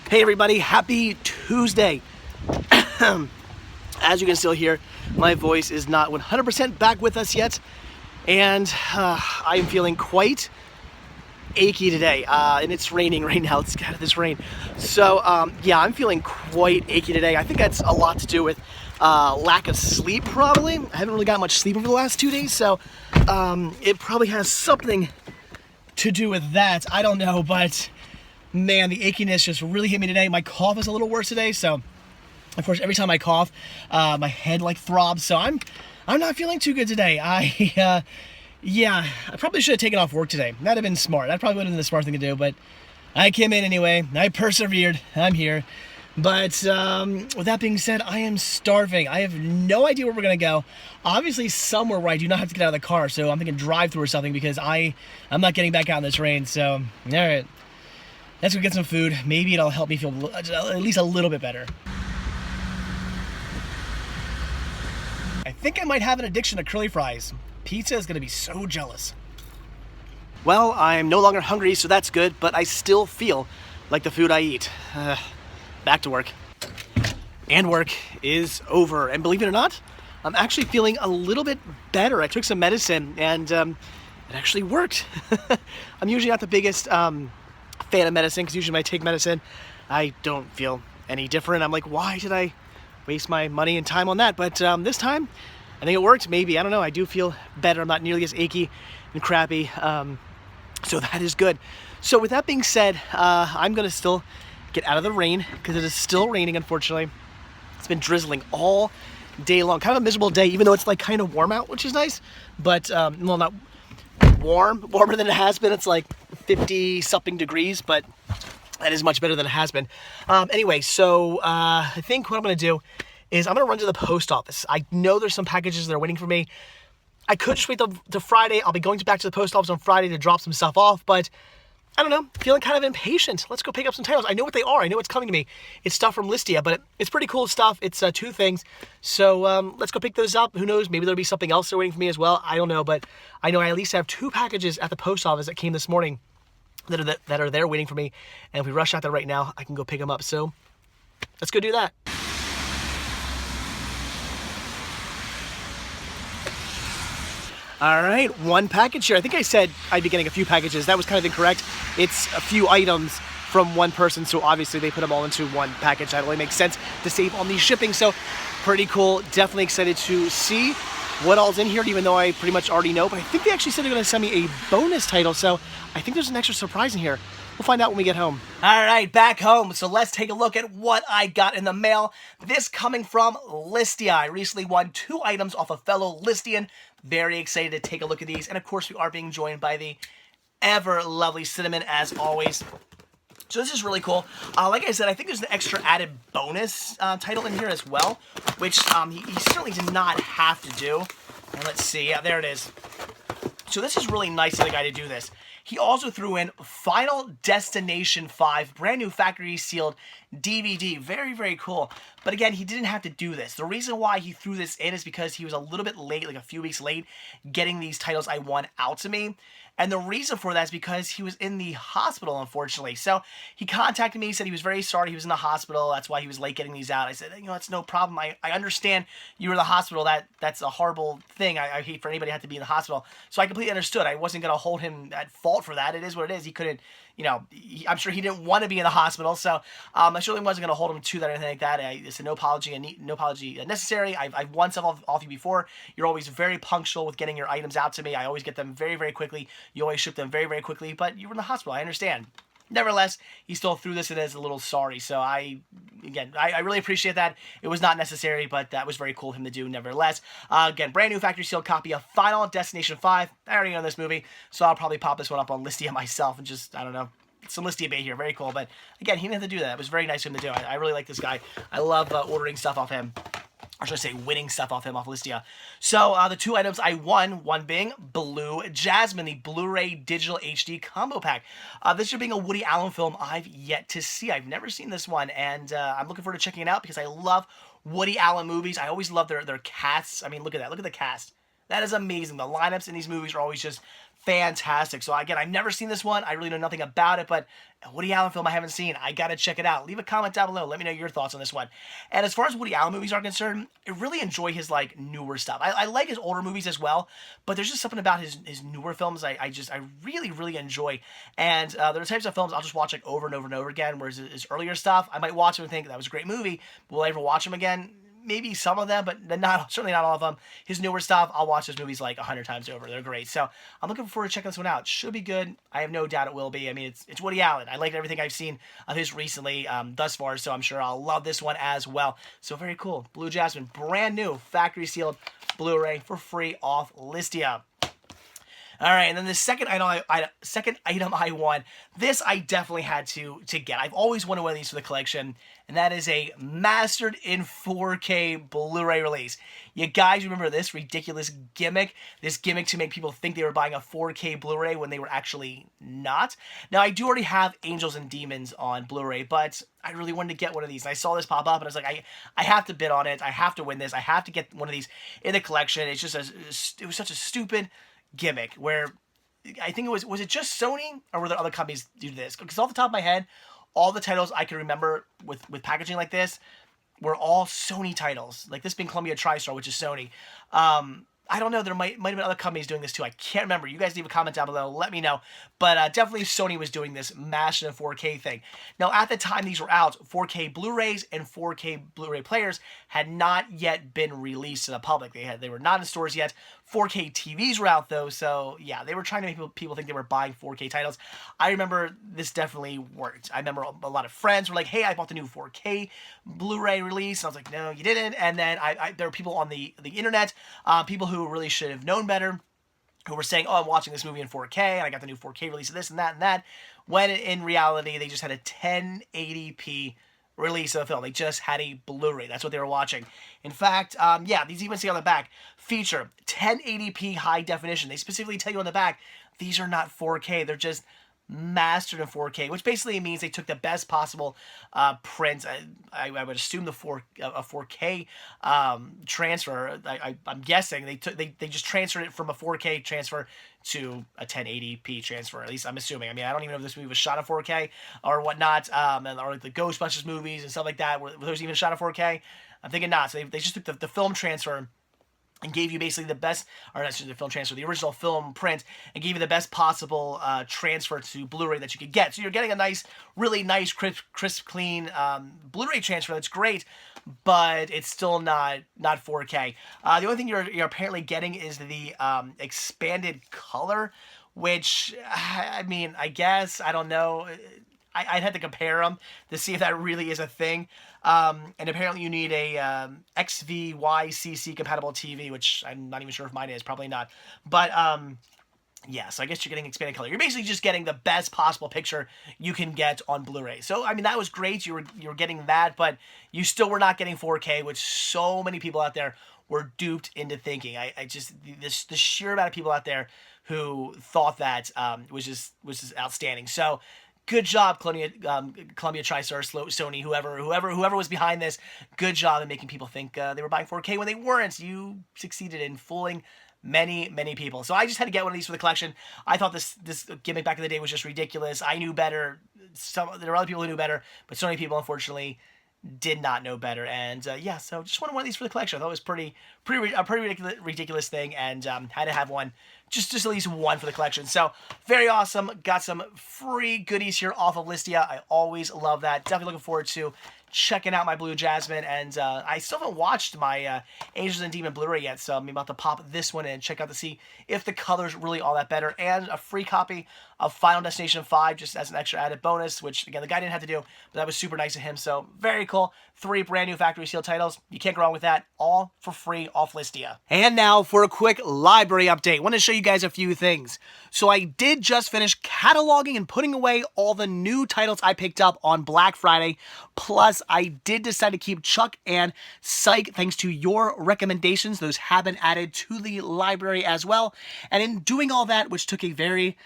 Hey everybody, happy Tuesday. As you can still hear, my voice is not 100% back with us yet, and I am feeling quite achy today, and it's raining right now. Let's get out of this rain. So yeah, I'm feeling quite achy today. I think that's a lot to do with lack of sleep, probably. I haven't really got much sleep over the last 2 days, so it probably has something to do with that. I don't know, but man, the achiness just really hit me today. My cough is a little worse today, so of course every time I cough, my head like throbs. So I'm not feeling too good today. Yeah, I probably should have taken off work today. That'd have been smart. That probably would have been the smart thing to do, but I came in anyway. I persevered. I'm here. But with that being said, I am starving. I have no idea where we're gonna go. Obviously somewhere where I do not have to get out of the car, so I'm thinking drive-through or something because I'm not getting back out in this rain. So all right. Let's go get some food. Maybe it'll help me feel at least a little bit better. I think I might have an addiction to curly fries. Pizza is gonna be so jealous. Well, I'm no longer hungry, so that's good, but I still feel like the food I eat. Back to work. And work is over. And believe it or not, I'm actually feeling a little bit better. I took some medicine and it actually worked. I'm usually not the biggest fan of medicine, because usually when I take medicine I don't feel any different. I'm like, why did I waste my money and time on that? But this time I think it worked. Maybe, I don't know, I do feel better. I'm not nearly as achy and crappy, so that is good. So with that being said, I'm gonna still get out of the rain because it is still raining, unfortunately. It's been drizzling all day long. Kind of a miserable day, even though it's like kind of warm out, which is nice, but well, not warmer than it has been. It's like 50 something degrees, but that is much better than it has been. Anyway, so I think what I'm gonna do is I'm gonna run to the post office. I know there's some packages that are waiting for me. I could just wait till Friday. I'll be going back to the post office on Friday to drop some stuff off, but I don't know, feeling kind of impatient. Let's go pick up some titles. I know what they are. I know what's coming to me. It's stuff from Listia, but it's pretty cool stuff. It's 2 things. So let's go pick those up. Who knows? Maybe there'll be something else they're waiting for me as well. I don't know, but I know I at least have 2 packages at the post office that came this morning that are there waiting for me. And if we rush out there right now, I can go pick them up. So let's go do that. All right, 1 package here. I think I said I'd be getting a few packages. That was kind of incorrect. It's a few items from one person, so obviously they put them all into 1 package. That only makes sense to save on the shipping, so pretty cool. Definitely excited to see what all's in here, even though I pretty much already know, but I think they actually said they're gonna send me a bonus title, so I think there's an extra surprise in here. We'll find out when we get home. All right, back home. So let's take a look at what I got in the mail. This coming from Listia. I recently won 2 items off a fellow Listian. Very excited to take a look at these. And of course, we are being joined by the ever lovely Cinnamon as always. So this is really cool. Like I said, I think there's an extra added bonus title in here as well, which he certainly did not have to do. And let's see. Yeah, there it is. So this is really nice of the guy to do this. He also threw in Final Destination 5, brand new factory sealed DVD. Very, very cool. But again, he didn't have to do this. The reason why he threw this in is because he was a little bit late, like a few weeks late, getting these titles I won out to me. And the reason for that is because he was in the hospital, unfortunately. So he contacted me, said he was very sorry he was in the hospital. That's why he was late getting these out. I said, you know, that's no problem. I understand you were in the hospital. That's a horrible thing. I hate for anybody to have to be in the hospital. So I completely understood. I wasn't going to hold him at fault for that. It is what it is. He couldn't, you know, I'm sure he didn't want to be in the hospital. So I certainly wasn't going to hold him to that or anything like that. I said no apology necessary. I've won stuff off you before. You're always very punctual with getting your items out to me. I always get them very, very quickly. You always ship them very, very quickly, but you were in the hospital. I understand. Nevertheless, he still threw this in as a little sorry. So I really appreciate that. It was not necessary, but that was very cool of him to do nevertheless. Again, brand new factory sealed copy of Final Destination 5. I already own this movie, so I'll probably pop this one up on Listia myself and just, I don't know, some Listia bait here. Very cool. But again, he didn't have to do that. It was very nice of him to do. I really like this guy. I love ordering stuff off him. Or should I say winning stuff off him, off Listia. So the 2 items I won, one being Blue Jasmine, the Blu-ray Digital HD Combo Pack. This being a Woody Allen film I've yet to see. I've never seen this one, and I'm looking forward to checking it out because I love Woody Allen movies. I always love their casts. I mean, look at that. Look at the cast. That is amazing. The lineups in these movies are always just fantastic. So again, I've never seen this one. I really know nothing about it, but a Woody Allen film I haven't seen. I gotta check it out. Leave a comment down below. Let me know your thoughts on this one. And as far as Woody Allen movies are concerned, I really enjoy his like newer stuff. I like his older movies as well, but there's just something about his newer films I really enjoy. And there are types of films I'll just watch like over and over and over again. Whereas his earlier stuff, I might watch them and think that was a great movie. Will I ever watch them again? Maybe some of them, but certainly not all of them. His newer stuff, I'll watch those movies like 100 times over. They're great. So I'm looking forward to checking this one out. Should be good. I have no doubt it will be. I mean, it's Woody Allen. I like everything I've seen of his recently thus far, so I'm sure I'll love this one as well. So very cool. Blue Jasmine, brand new, factory sealed Blu-ray for free off Listia. All right, and then the second item I want, this I definitely had to get. I've always wanted one of these for the collection, and that is a mastered in 4K Blu-ray release. You guys remember this ridiculous gimmick? This gimmick to make people think they were buying a 4K Blu-ray when they were actually not. Now, I do already have Angels and Demons on Blu-ray, but I really wanted to get one of these. And I saw this pop up, and I was like, I have to bid on it. I have to win this. I have to get one of these in the collection. It's just it was such a stupid gimmick where I think was it just Sony or were there other companies do this? Because off the top of my head, all the titles I can remember with packaging like this were all Sony titles. Like this being Columbia TriStar, which is Sony. I don't know. There might have been other companies doing this too. I can't remember. You guys leave a comment down below. Let me know. But definitely Sony was doing this mastered in 4K thing. Now, at the time these were out, 4K Blu-rays and 4K Blu-ray players had not yet been released to the public. They were not in stores yet. 4K TVs were out though, so yeah, they were trying to make people think they were buying 4K titles. I remember this definitely worked. I remember a lot of friends were like, "Hey, I bought the new 4K Blu-ray release." And I was like, "No, you didn't." And then there were people on the internet, people who really should have known better, who were saying, "Oh, I'm watching this movie in 4K, and I got the new 4K release of this and that and that," when in reality they just had a 1080p release of the film. They just had a Blu-ray. That's what they were watching. In fact, yeah, these even say on the back, feature 1080p high definition. They specifically tell you on the back, these are not 4K. They're just mastered in 4K, which basically means they took the best possible print. I would assume a 4K transfer. I'm guessing they just transferred it from a 4K transfer to a 1080p transfer. At least I'm assuming. I mean, I don't even know if this movie was shot in 4K or whatnot, or like the Ghostbusters movies and stuff like that. Were those even shot in 4K? I'm thinking not. So they just took the film transfer and gave you basically the best, or not the film transfer, the original film print, and gave you the best possible transfer to Blu-ray that you could get. So you're getting a nice, really nice, crisp clean Blu-ray transfer. That's great, but it's still not 4K. The only thing you're apparently getting is the expanded color, which, I mean, I guess, I don't know. I'd have to compare them to see if that really is a thing. And apparently you need a XVYCC compatible TV, which I'm not even sure if mine is. Probably not. But yeah, so I guess you're getting expanded color. You're basically just getting the best possible picture you can get on Blu-ray. So, I mean, that was great. You were getting that, but you still were not getting 4K, which so many people out there were duped into thinking. I just, the sheer amount of people out there who thought that was just outstanding. So, good job, Columbia TriStar, Sony, whoever was behind this. Good job in making people think they were buying 4K when they weren't. You succeeded in fooling many people. So I just had to get one of these for the collection. I thought this gimmick back in the day was just ridiculous. I knew better. There were other people who knew better, but so many people, unfortunately, did not know better. And yeah, so just wanted one of these for the collection. I thought it was a pretty ridiculous thing, and had to have one, just at least one for the collection. So very awesome. Got some free goodies here off of Listia. I always love that. Definitely looking forward to checking out my Blue Jasmine, and I still haven't watched my Angels and Demon Blu-ray yet, so I'm about to pop this one in and check out to see if the color's really all that better, and a free copy of Final Destination 5 just as an extra added bonus, which again the guy didn't have to do, but that was super nice of him. So very cool. 3 brand new factory seal titles. You can't go wrong with that. All for free off Listia. And now for a quick library update. I want to show you guys a few things. So I did just finish cataloging and putting away all the new titles I picked up on Black Friday. Plus, I did decide to keep Chuck and Psych thanks to your recommendations. Those have been added to the library as well. And in doing all that, which took a very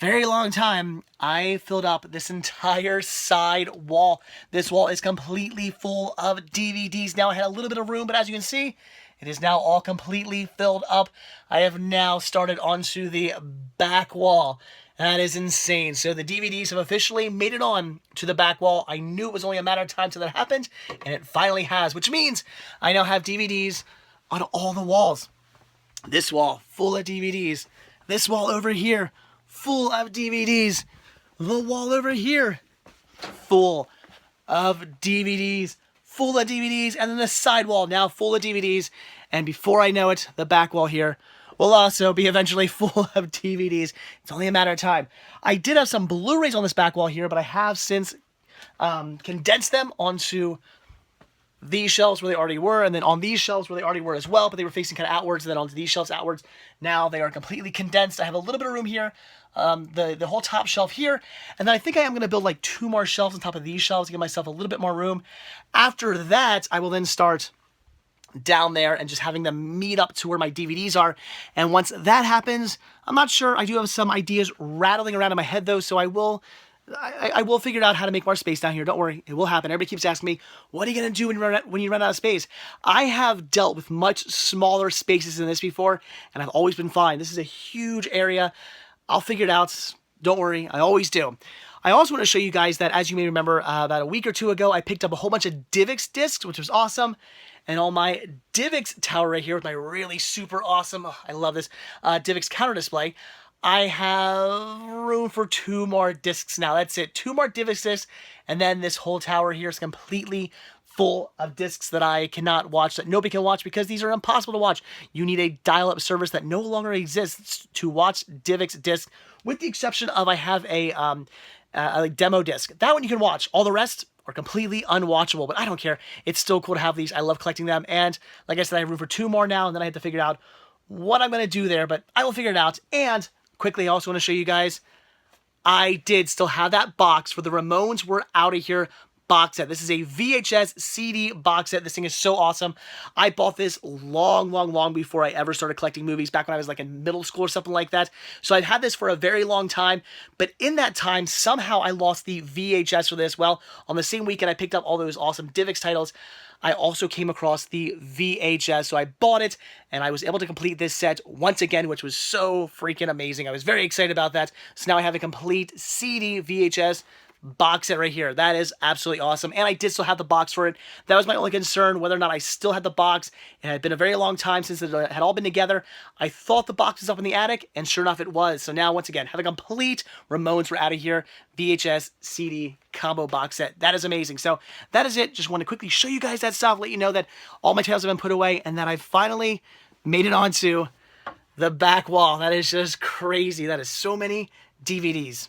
long time, I filled up this entire side wall. This wall is completely full of DVDs. Now I had a little bit of room, but as you can see, It is now all completely filled up. I have now started onto the back wall. That is insane. So the DVDs have officially made it on to the back wall. I knew it was only a matter of time till that happened, and it finally has, which means I now have DVDs on all the walls. This wall, full of DVDs. This wall over here, full of DVDs. The wall over here, full of DVDs. Full of DVDs. And then the side wall, now full of DVDs. And before I know it, the back wall here will also be eventually full of DVDs. It's only a matter of time. I did have some Blu-rays on this back wall here, but I have since condensed them onto these shelves where they already were, and then on these shelves where they already were as well, but they were facing kind of outwards, and then onto these shelves outwards. Now they are completely condensed. I have a little bit of room here, the whole top shelf here, and then I think I am going to build like 2 more shelves on top of these shelves to give myself a little bit more room. After that, I will then start down there and just having them meet up to where my DVDs are. And once that happens, I'm not sure. I do have some ideas rattling around in my head though, so I will figure out how to make more space down here. Don't worry, it will happen. Everybody keeps asking me, what are you going to do when you run out of space? I have dealt with much smaller spaces than this before, and I've always been fine. This is a huge area. I'll figure it out. Don't worry, I always do. I also want to show you guys that, as you may remember, about a week or 2 ago, I picked up a whole bunch of DivX discs, which was awesome. And on my DivX tower right here with my really super awesome, I love this, DivX counter display, I have room for 2 more discs now. That's it. 2 more DivX discs, and then this whole tower here is completely full of discs that I cannot watch, that nobody can watch because these are impossible to watch. You need a dial-up service that no longer exists to watch DivX discs, with the exception of I have a demo disc. That one you can watch. All the rest are completely unwatchable, but I don't care. It's still cool to have these. I love collecting them, and like I said, I have room for 2 more now, and then I have to figure out what I'm going to do there, but I will figure it out. And quickly, I also want to show you guys, I did still have that box for the Ramones Were Outta Here box set. This is a VHS CD box set. This thing is so awesome. I bought this long before I ever started collecting movies, back when I was like in middle school or something like that. So I've had this for a very long time, but in that time, somehow I lost the VHS for this. Well, on the same weekend I picked up all those awesome DivX titles, I also came across the VHS, so I bought it, and I was able to complete this set once again, which was so freaking amazing. I was very excited about that. So now I have a complete CD VHS box set right here. That is absolutely awesome. And I did still have the box for it. That was my only concern, whether or not I still had the box. It had been a very long time since it had all been together. I thought the box was up in the attic, and sure enough it was. So now, once again, have a complete Ramones Were Outta Here VHS CD combo box set. That is amazing. So that is it. Just want to quickly show you guys that stuff, let you know that all my titles have been put away, and that I finally made it onto the back wall. That is just crazy. That is so many DVDs.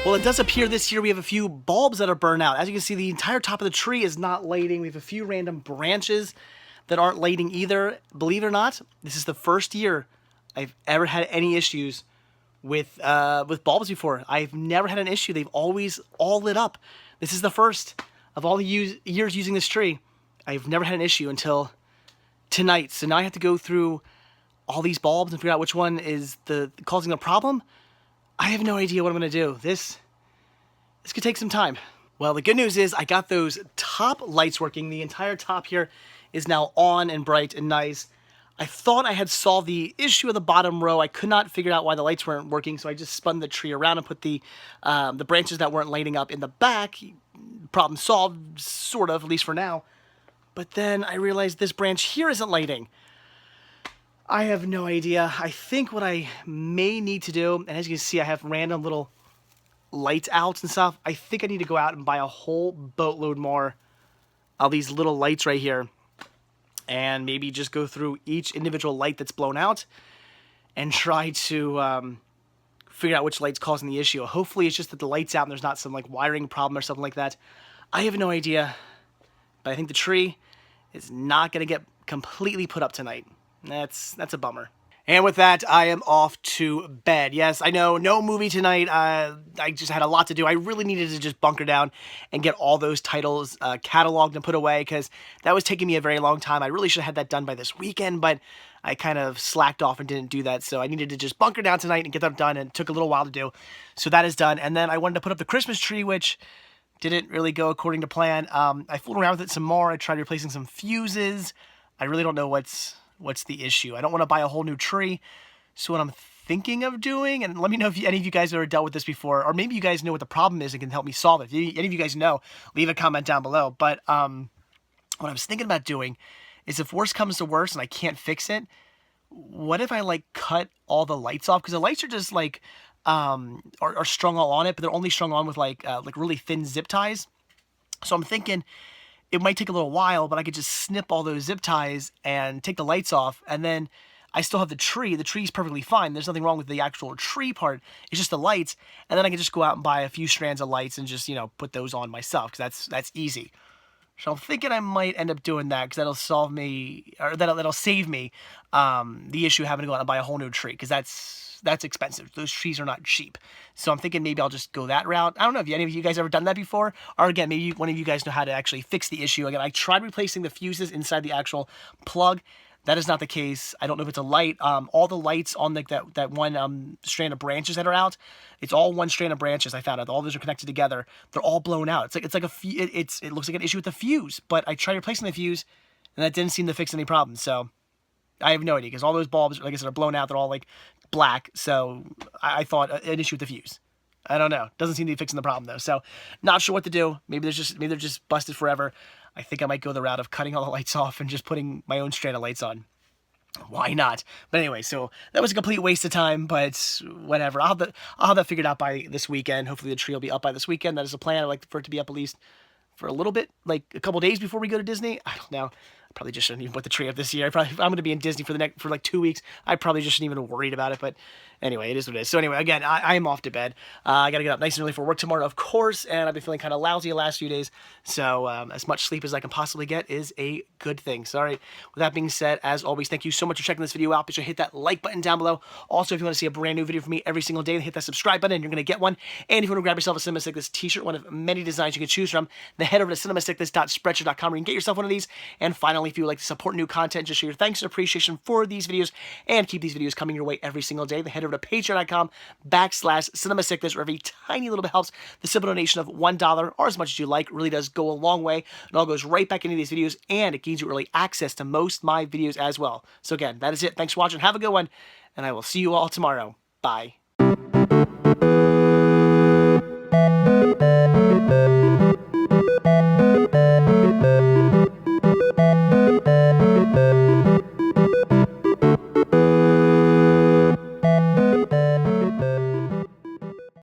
Well, it does appear this year we have a few bulbs that are burned out. As you can see, the entire top of the tree is not lighting. We have a few random branches that aren't lighting either. Believe it or not, this is the first year I've ever had any issues with bulbs before. I've never had an issue. They've always all lit up. This is the first of all the years using this tree. I've never had an issue until tonight. So now I have to go through all these bulbs and figure out which one is causing the problem. I have no idea what I'm going to do. This could take some time. Well, the good news is I got those top lights working. The entire top here is now on and bright and nice. I thought I had solved the issue of the bottom row. I could not figure out why the lights weren't working, so I just spun the tree around and put the branches that weren't lighting up in the back. Problem solved, sort of, at least for now. But then I realized this branch here isn't lighting. I have no idea. I think what I may need to do, and as you can see, I have random little lights out and stuff. I think I need to go out and buy a whole boatload more of these little lights right here, and maybe just go through each individual light that's blown out and try to figure out which light's causing the issue. Hopefully it's just that the light's out and there's not some like wiring problem or something like that. I have no idea. But I think the tree is not going to get completely put up tonight. That's a bummer. And with that, I am off to bed. Yes, I know, no movie tonight. I just had a lot to do. I really needed to just bunker down and get all those titles cataloged and put away, because that was taking me a very long time. I really should have had that done by this weekend, but I kind of slacked off and didn't do that. So I needed to just bunker down tonight and get that done, and it took a little while to do. So that is done. And then I wanted to put up the Christmas tree, which didn't really go according to plan. I fooled around with it some more. I tried replacing some fuses. I really don't know what's the issue. I don't want to buy a whole new tree. So what I'm thinking of doing, and let me know if any of you guys have ever dealt with this before, or maybe you guys know what the problem is and can help me solve it. If any of you guys know, leave a comment down below. But what I was thinking about doing is, if worse comes to worse and I can't fix it, what if I like cut all the lights off? Because the lights are just like are strung all on it, but they're only strung on with like really thin zip ties. So I'm thinking it might take a little while, but I could just snip all those zip ties and take the lights off, and then I still have the tree. The tree's perfectly fine. There's nothing wrong with the actual tree part. It's just the lights, and then I can just go out and buy a few strands of lights and just, put those on myself, because that's easy. So I'm thinking I might end up doing that, because that'll solve me, or that'll save me the issue of having to go out and buy a whole new tree, because that's expensive. Those trees are not cheap. So I'm thinking maybe I'll just go that route. I don't know if any of you guys ever done that before, or again, maybe one of you guys know how to actually fix the issue. Again, I tried replacing the fuses inside the actual plug. That is not the case. I don't know if it's a light. All the lights on that one strand of branches that are out, it's all one strand of branches. I found out all those are connected together. They're all blown out. It looks like an issue with the fuse. But I tried replacing the fuse, and that didn't seem to fix any problems. So I have no idea, because all those bulbs, like I said, are blown out. They're all like black. So I thought an issue with the fuse. I don't know. Doesn't seem to be fixing the problem though. So not sure what to do. Maybe they're just busted forever. I think I might go the route of cutting all the lights off and just putting my own strand of lights on. Why not? But anyway, so that was a complete waste of time, but whatever. I'll have that figured out by this weekend. Hopefully the tree will be up by this weekend. That is the plan. I'd like for it to be up at least for a little bit, like a couple days before we go to Disney. I don't know. I probably just shouldn't even put the tree up this year. I'm going to be in Disney for like 2 weeks. I probably just shouldn't even worried about it. But anyway, it is what it is. So anyway, again, I am off to bed. I got to get up nice and early for work tomorrow, of course. And I've been feeling kind of lousy the last few days. So as much sleep as I can possibly get is a good thing. So all right, with that being said, as always, thank you so much for checking this video out. Be sure to hit that like button down below. Also, if you want to see a brand new video from me every single day, hit that subscribe button and you're going to get one. And if you want to grab yourself a Cinema Sickness t-shirt, one of many designs you can choose from, then head over to cinemasickness.spreadshirt.com where you can get yourself one of these. And finally, if you would like to support new content, just show your thanks and appreciation for these videos and keep these videos coming your way every single day, then head over to patreon.com/cinemasickness, where every tiny little bit helps. The simple donation of $1 or as much as you like really does go a long way. It all goes right back into these videos, and it gives you early access to most of my videos as well. So again, that is it. Thanks for watching. Have a good one, and I will see you all tomorrow. Bye.